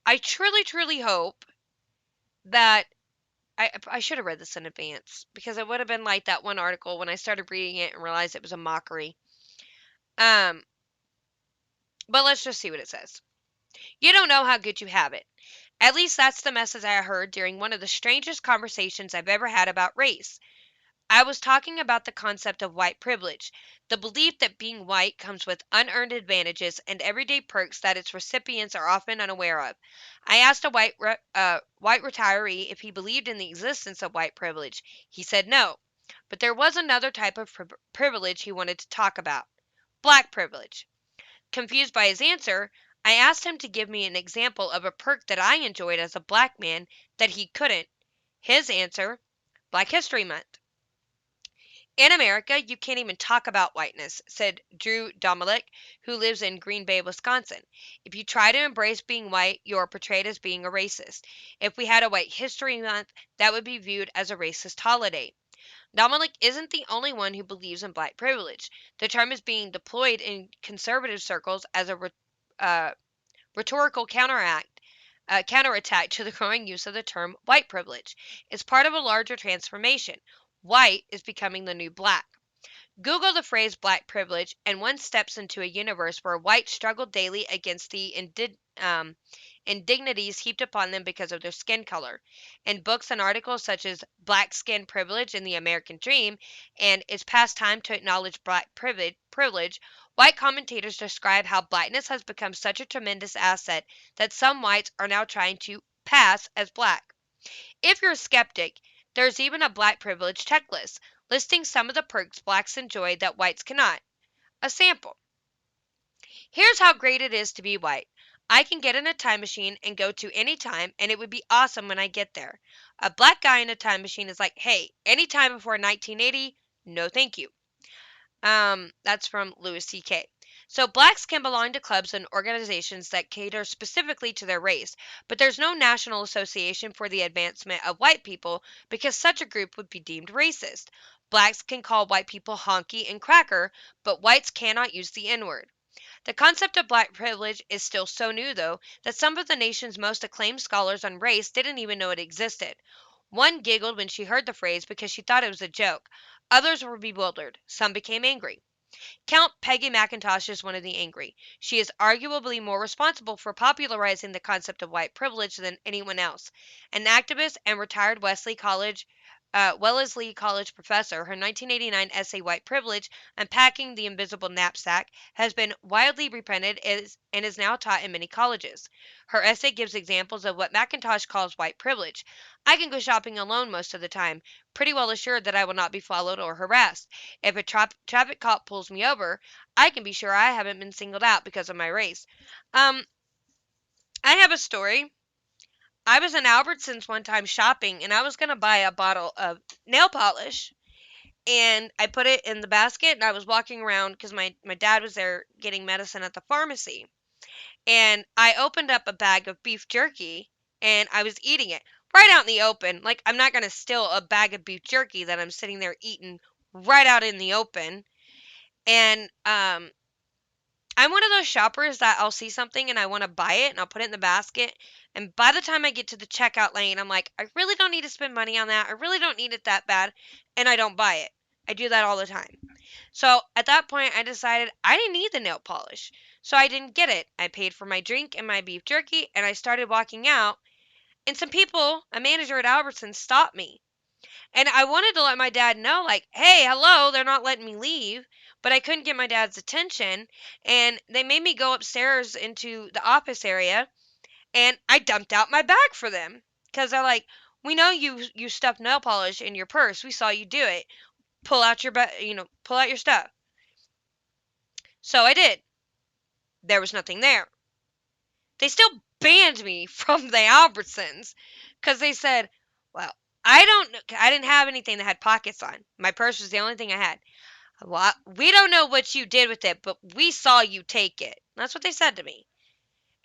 I truly, truly hope that I should have read this in advance because it would have been like that one article when I started reading it and realized it was a mockery. Um, but let's just see what it says. You don't know how good you have it. At least that's the message I heard during one of the strangest conversations I've ever had about race. I was talking about the concept of white privilege, the belief that being white comes with unearned advantages and everyday perks that its recipients are often unaware of. I asked a white retiree if he believed in the existence of white privilege. He said no, but there was another type of privilege he wanted to talk about: black privilege. Confused by his answer, I asked him to give me an example of a perk that I enjoyed as a black man that he couldn't. His answer: Black History Month. In America, you can't even talk about whiteness, said Drew Domelick, who lives in Green Bay, Wisconsin. If you try to embrace being white, you are portrayed as being a racist. If we had a White History Month, that would be viewed as a racist holiday. Domelick isn't the only one who believes in black privilege. The term is being deployed in conservative circles as a uh, rhetorical counterattack to the growing use of the term white privilege. It's part of a larger transformation. White is becoming the new black. Google the phrase black privilege, and one steps into a universe where whites struggle daily against the indignities heaped upon them because of their skin color. In books and articles such as Black Skin Privilege and the American Dream and It's Past Time to Acknowledge Black Privilege, white commentators describe how blackness has become such a tremendous asset that some whites are now trying to pass as black. If you're a skeptic, there's even a black privilege checklist listing some of the perks blacks enjoy that whites cannot. A sample: here's how great it is to be white. I can get in a time machine and go to any time, and it would be awesome when I get there. A black guy in a time machine is like, hey, any time before 1980, no thank you. That's from Louis C.K. So blacks can belong to clubs and organizations that cater specifically to their race, but there's no national association for the advancement of white people because such a group would be deemed racist. Blacks can call white people honky and cracker, but whites cannot use the N-word. The concept of black privilege is still so new, though, that some of the nation's most acclaimed scholars on race didn't even know it existed. One giggled when she heard the phrase because she thought it was a joke. Others were bewildered. Some became angry. Count Peggy McIntosh is one of the angry. She is arguably more responsible for popularizing the concept of white privilege than anyone else. An activist and retired Wellesley College professor, her 1989 essay White Privilege, Unpacking the Invisible Knapsack, has been widely reprinted and is now taught in many colleges. Her essay gives examples of what McIntosh calls white privilege. I can go shopping alone most of the time, pretty well assured that I will not be followed or harassed. If a traffic cop pulls me over, I can be sure I haven't been singled out because of my race. Um, I have a story. I was in Albertsons one time shopping and I was going to buy a bottle of nail polish. And I put it in the basket and I was walking around because my dad was there getting medicine at the pharmacy. And I opened up a bag of beef jerky and I was eating it right out in the open. Like, I'm not going to steal a bag of beef jerky that I'm sitting there eating right out in the open. And I'm one of those shoppers that I'll see something and I want to buy it and I'll put it in the basket. And by the time I get to the checkout lane, I'm like, I really don't need to spend money on that. I really don't need it that bad. And I don't buy it. I do that all the time. So at that point, I decided I didn't need the nail polish. So I didn't get it. I paid for my drink and my beef jerky and I started walking out. And some people, a manager at Albertsons, stopped me. And I wanted to let my dad know, like, hey, hello, they're not letting me leave. But I couldn't get my dad's attention. And they made me go upstairs into the office area. And I dumped out my bag for them. Because they're like, we know you stuffed nail polish in your purse. We saw you do it. Pull out your stuff. So I did. There was nothing there. They still banned me from the Albertsons because they said, well, I didn't have anything that had pockets on. My purse was the only thing I had. Well, we don't know what you did with it, but we saw you take it. That's what they said to me.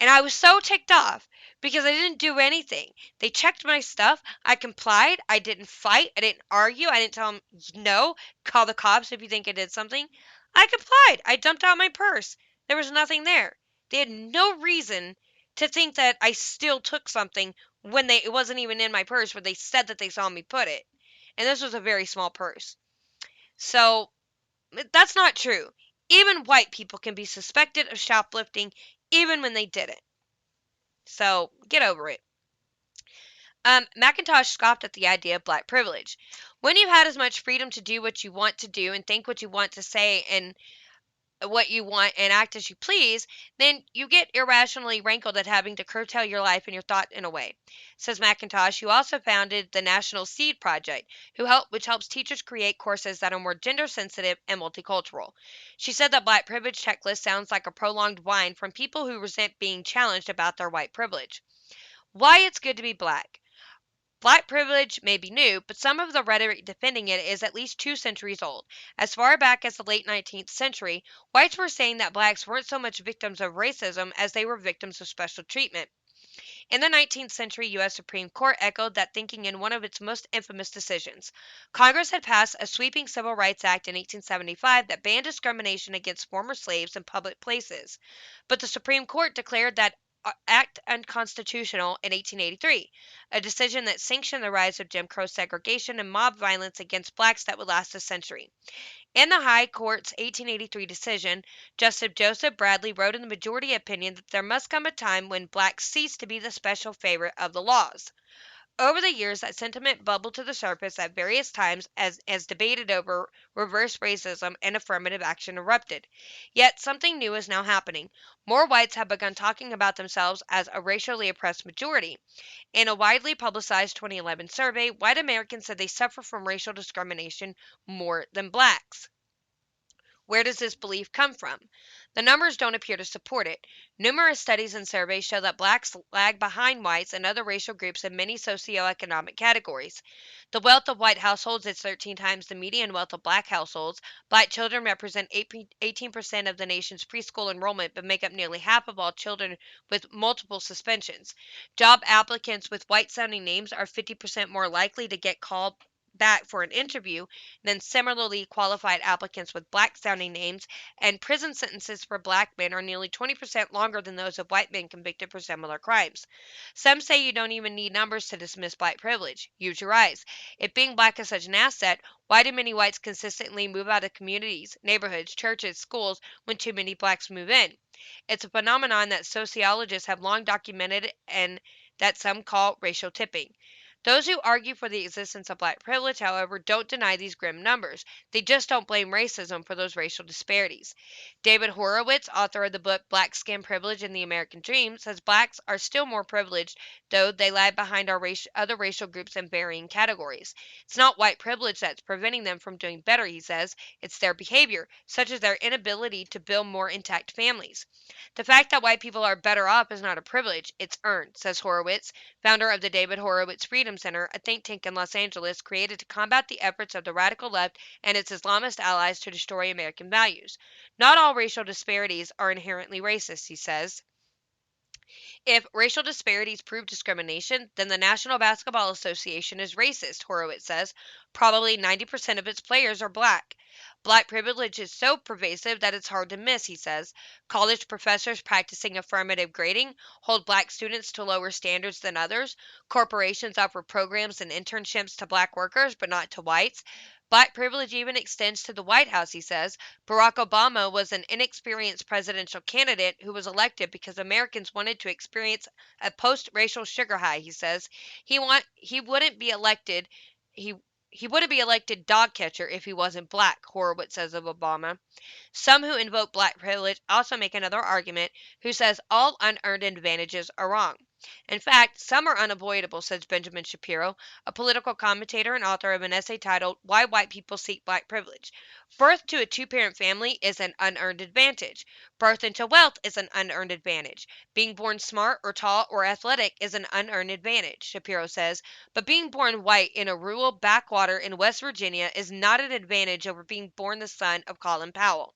And I was so ticked off because I didn't do anything. They checked my stuff. I complied. I didn't fight. I didn't argue. I didn't tell them, no, call the cops if you think I did something. I complied. I dumped out my purse. There was nothing there. They had no reason to think that I still took something when it wasn't even in my purse, where they said that they saw me put it. And this was a very small purse. So that's not true. Even white people can be suspected of shoplifting even when they didn't. So get over it. McIntosh scoffed at the idea of black privilege. When you've had as much freedom to do what you want to do and think what you want to say and what you want and act as you please, then you get irrationally rankled at having to curtail your life and your thought in a way. Says McIntosh, who also founded the National Seed Project, which helps teachers create courses that are more gender sensitive and multicultural. She said that black privilege checklist sounds like a prolonged whine from people who resent being challenged about their white privilege. Why it's good to be black. Black privilege may be new, but some of the rhetoric defending it is at least 2 centuries old. As far back as the late 19th century, whites were saying that blacks weren't so much victims of racism as they were victims of special treatment. In the 19th century, U.S. Supreme Court echoed that thinking in one of its most infamous decisions. Congress had passed a sweeping Civil Rights Act in 1875 that banned discrimination against former slaves in public places. But the Supreme Court declared that act unconstitutional in 1883, a decision that sanctioned the rise of Jim Crow segregation and mob violence against blacks that would last a century. In the High Court's 1883 decision, Justice Joseph Bradley wrote in the majority opinion that there must come a time when blacks cease to be the special favorite of the laws. Over the years, that sentiment bubbled to the surface at various times as debated over reverse racism and affirmative action erupted. Yet, something new is now happening. More whites have begun talking about themselves as a racially oppressed majority. In a widely publicized 2011 survey, white Americans said they suffer from racial discrimination more than blacks. Where does this belief come from? The numbers don't appear to support it. Numerous studies and surveys show that blacks lag behind whites and other racial groups in many socioeconomic categories. The wealth of white households is 13 times the median wealth of black households. Black children represent 18% of the nation's preschool enrollment but make up nearly half of all children with multiple suspensions. Job applicants with white sounding names are 50% more likely to get called back for an interview than similarly qualified applicants with black sounding names, and prison sentences for black men are nearly 20% longer than those of white men convicted for similar crimes. Some say you don't even need numbers to dismiss black privilege. Use your eyes. If being black is such an asset, why do many whites consistently move out of communities, neighborhoods, churches, schools when too many blacks move in? It's a phenomenon that sociologists have long documented and that some call racial tipping. Those who argue for the existence of black privilege, however, don't deny these grim numbers. They just don't blame racism for those racial disparities. David Horowitz, author of the book Black Skin Privilege and the American Dream, says blacks are still more privileged, though they lag behind our other racial groups in varying categories. It's not white privilege that's preventing them from doing better, he says. It's their behavior, such as their inability to build more intact families. The fact that white people are better off is not a privilege, it's earned, says Horowitz, founder of the David Horowitz Freedom Center, a think tank in Los Angeles created to combat the efforts of the radical left and its Islamist allies to destroy American values. Not all racial disparities are inherently racist, he says. If racial disparities prove discrimination, then the National Basketball Association is racist, Horowitz says. Probably 90% of its players are black. Black privilege is so pervasive that it's hard to miss, he says. College professors practicing affirmative grading hold black students to lower standards than others. Corporations offer programs and internships to black workers, but not to whites. Black privilege even extends to the White House, he says. Barack Obama was an inexperienced presidential candidate who was elected because Americans wanted to experience a post-racial sugar high, he says. He wouldn't be elected he he wouldn't be elected dog catcher if he wasn't black, Horowitz says of Obama. Some who invoke black privilege also make another argument who says all unearned advantages are wrong. In fact, some are unavoidable, says Benjamin Shapiro, a political commentator and author of an essay titled Why White People Seek Black Privilege. Birth to a two-parent family is an unearned advantage. Birth into wealth is an unearned advantage. Being born smart or tall or athletic is an unearned advantage, Shapiro says, but being born white in a rural backwater in West Virginia is not an advantage over being born the son of Colin Powell.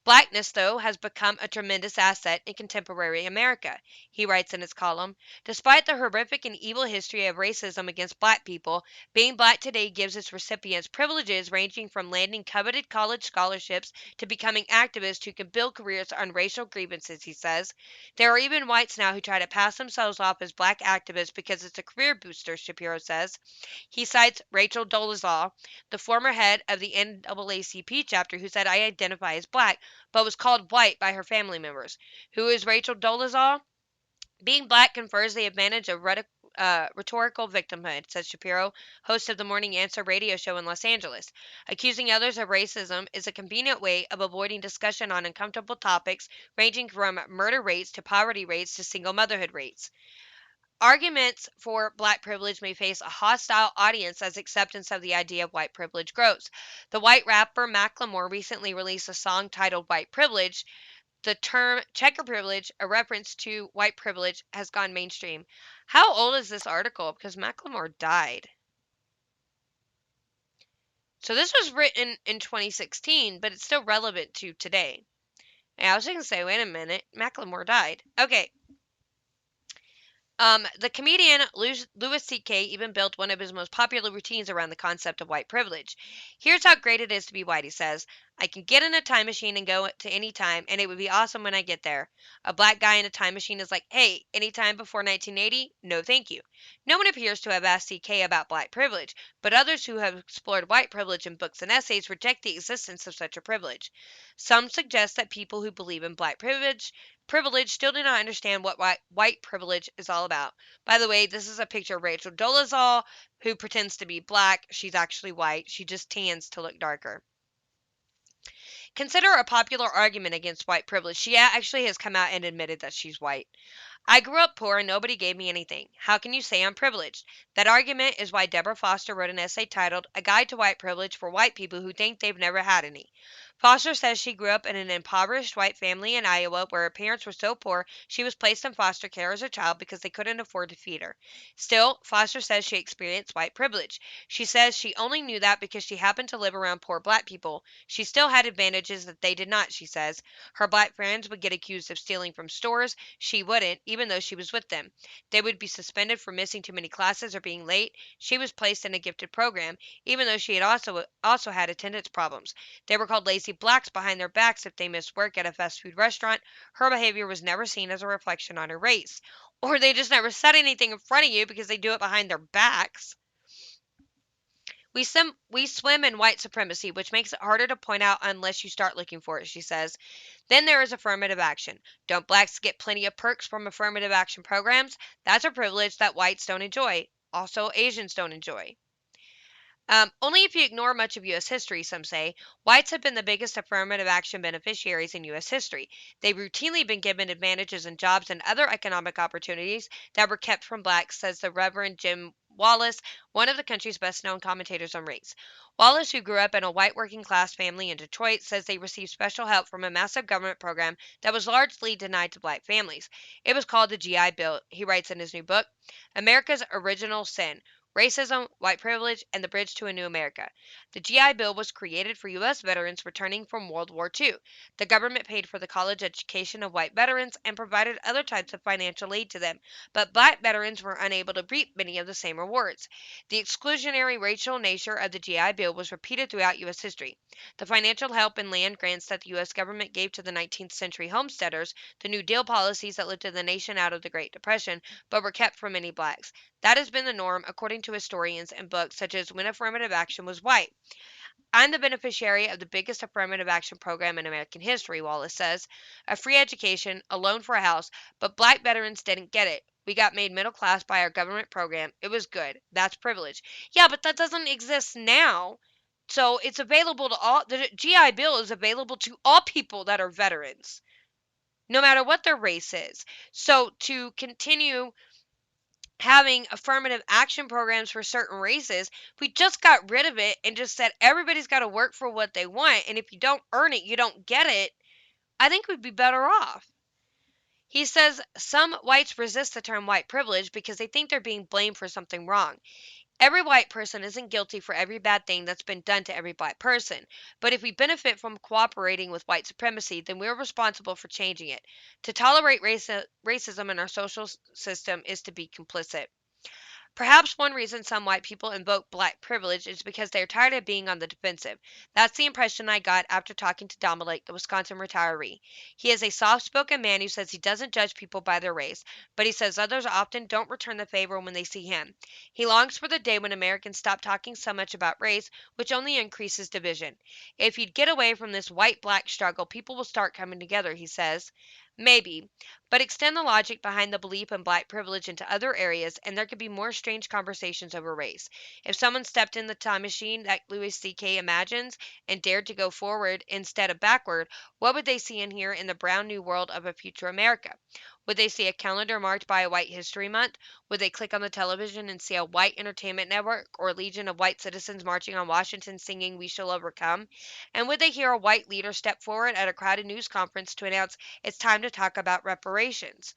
Blackness, though, has become a tremendous asset in contemporary America, he writes in his column. Despite the horrific and evil history of racism against black people, being black today gives its recipients privileges ranging from landing coveted college scholarships to becoming activists who can build careers on racial grievances, he says. There are even whites now who try to pass themselves off as black activists because it's a career booster, Shapiro says. He cites Rachel Dolezal, the former head of the NAACP chapter, who said, I identify as black, but was called white by her family members. Who is Rachel Dolezal? Being black confers the advantage of rhetorical victimhood, says Shapiro, host of the Morning Answer radio show in Los Angeles. Accusing others of racism is a convenient way of avoiding discussion on uncomfortable topics ranging from murder rates to poverty rates to single motherhood rates. Arguments for black privilege may face a hostile audience as acceptance of the idea of white privilege grows. The white rapper Macklemore recently released a song titled White Privilege. The term checker privilege, a reference to white privilege, has gone mainstream. How old is this article? Because Macklemore died. So this was written in 2016, but it's still relevant to today. Yeah, I was going to say, wait a minute, Macklemore died. Okay, the comedian Louis C.K. even built one of his most popular routines around the concept of white privilege. Here's how great it is to be white, he says. I can get in a time machine and go to any time, and it would be awesome when I get there. A black guy in a time machine is like, hey, any time before 1980? No, thank you. No one appears to have asked C.K. about black privilege, but others who have explored white privilege in books and essays reject the existence of such a privilege. Some suggest that people who believe in black privilege still do not understand what white privilege is all about. By the way, this is a picture of Rachel Dolezal, who pretends to be black. She's actually white. She just tans to look darker. Consider a popular argument against white privilege. She actually has come out and admitted that she's white. I grew up poor and nobody gave me anything. How can you say I'm privileged? That argument is why Deborah Foster wrote an essay titled A Guide to White Privilege for White People Who Think They've Never Had Any. Foster says she grew up in an impoverished white family in Iowa where her parents were so poor she was placed in foster care as a child because they couldn't afford to feed her. Still, Foster says she experienced white privilege. She says she only knew that because she happened to live around poor black people. She still had advantages that they did not, she says. Her black friends would get accused of stealing from stores. She wouldn't. Even even though she was with them. They would be suspended for missing too many classes or being late. She was placed in a gifted program, even though she had also had attendance problems. They were called lazy blacks behind their backs if they missed work at a fast food restaurant. Her behavior was never seen as a reflection on her race. Or they just never said anything in front of you because they do it behind their backs. We swim in white supremacy, which makes it harder to point out unless you start looking for it, she says. Then there is affirmative action. Don't blacks get plenty of perks from affirmative action programs? That's a privilege that whites don't enjoy. Also, Asians don't enjoy. Only if you ignore much of U.S. history, some say. Whites have been the biggest affirmative action beneficiaries in U.S. history. They've routinely been given advantages in jobs and other economic opportunities that were kept from blacks, says the Reverend Jim Wallace, one of the country's best known commentators on race. Wallace, who grew up in a white working class family in Detroit, says they received special help from a massive government program that was largely denied to black families. It was called the GI Bill. He writes in his new book, America's Original Sin: Racism, White Privilege, and the Bridge to a New America. The GI Bill was created for U.S. veterans returning from World War II. The government paid for the college education of white veterans and provided other types of financial aid to them, but black veterans were unable to reap many of the same rewards. The exclusionary racial nature of the GI Bill was repeated throughout U.S. history. The financial help and land grants that the U.S. government gave to the 19th century homesteaders, the New Deal policies that lifted the nation out of the Great Depression, but were kept from many blacks. That has been the norm, according to historians and books such as When Affirmative Action Was White. I'm the beneficiary of the biggest affirmative action program in American history, Wallace says. A free education, a loan for a house, but black veterans didn't get it. We got made middle class by our government program. It was good. That's privilege. Yeah, but that doesn't exist now. So it's available to all. The GI Bill is available to all people that are veterans, no matter what their race is. So to continue having affirmative action programs for certain races, if we just got rid of it and just said everybody's got to work for what they want, and if you don't earn it, you don't get it, I think we'd be better off. He says some whites resist the term white privilege because they think they're being blamed for something wrong. Every white person isn't guilty for every bad thing that's been done to every black person, but if we benefit from cooperating with white supremacy, then we're responsible for changing it. To tolerate racism in our social system is to be complicit. Perhaps one reason some white people invoke black privilege is because they are tired of being on the defensive. That's the impression I got after talking to Dominic, the Wisconsin retiree. He is a soft spoken man who says he doesn't judge people by their race, but he says others often don't return the favor when they see him. He longs for the day when Americans stop talking so much about race, which only increases division. If you'd get away from this white black struggle, people will start coming together, he says. Maybe, but extend the logic behind the belief in black privilege into other areas, and there could be more strange conversations over race. If someone stepped in the time machine that Louis C.K. imagines and dared to go forward instead of backward, what would they see and hear in the brown new world of a future America? Would they see a calendar marked by a White History Month? Would they click on the television and see a white entertainment network or a legion of white citizens marching on Washington singing We Shall Overcome? And would they hear a white leader step forward at a crowded news conference to announce it's time to talk about reparations?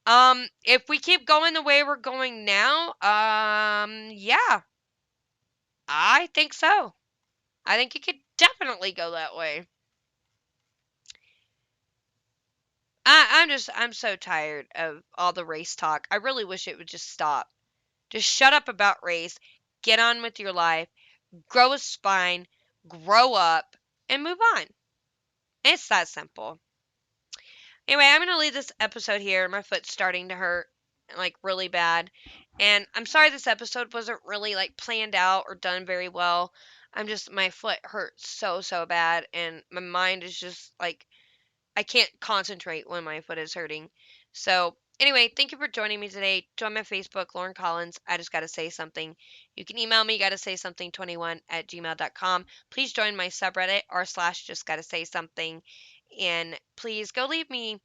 If we keep going the way we're going now, yeah, I think so. I think it could definitely go that way. I'm so tired of all the race talk. I really wish it would just stop. Just shut up about race, get on with your life, grow a spine, grow up, and move on. It's that simple. Anyway, I'm going to leave this episode here. My foot's starting to hurt, like, really bad. And I'm sorry this episode wasn't really, like, planned out or done very well. My foot hurts so, so bad. And my mind is just, like, I can't concentrate when my foot is hurting. So, anyway, thank you for joining me today. Join my Facebook, Lauren Collins. I just got to say something. You can email me, gotta say something 21 at gmail.com. Please join my subreddit r/ just gotta say something. And please go leave me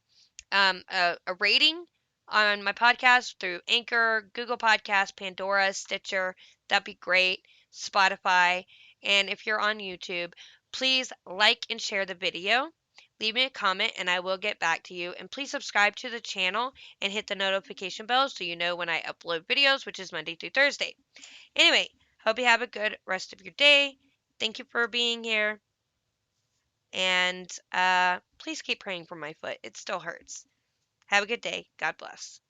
a rating on my podcast through Anchor, Google Podcasts, Pandora, Stitcher. That'd be great. Spotify. And if you're on YouTube, please like and share the video. Leave me a comment and I will get back to you. And please subscribe to the channel and hit the notification bell so you know when I upload videos, which is Monday through Thursday. Anyway, hope you have a good rest of your day. Thank you for being here. And please keep praying for my foot. It still hurts. Have a good day. God bless.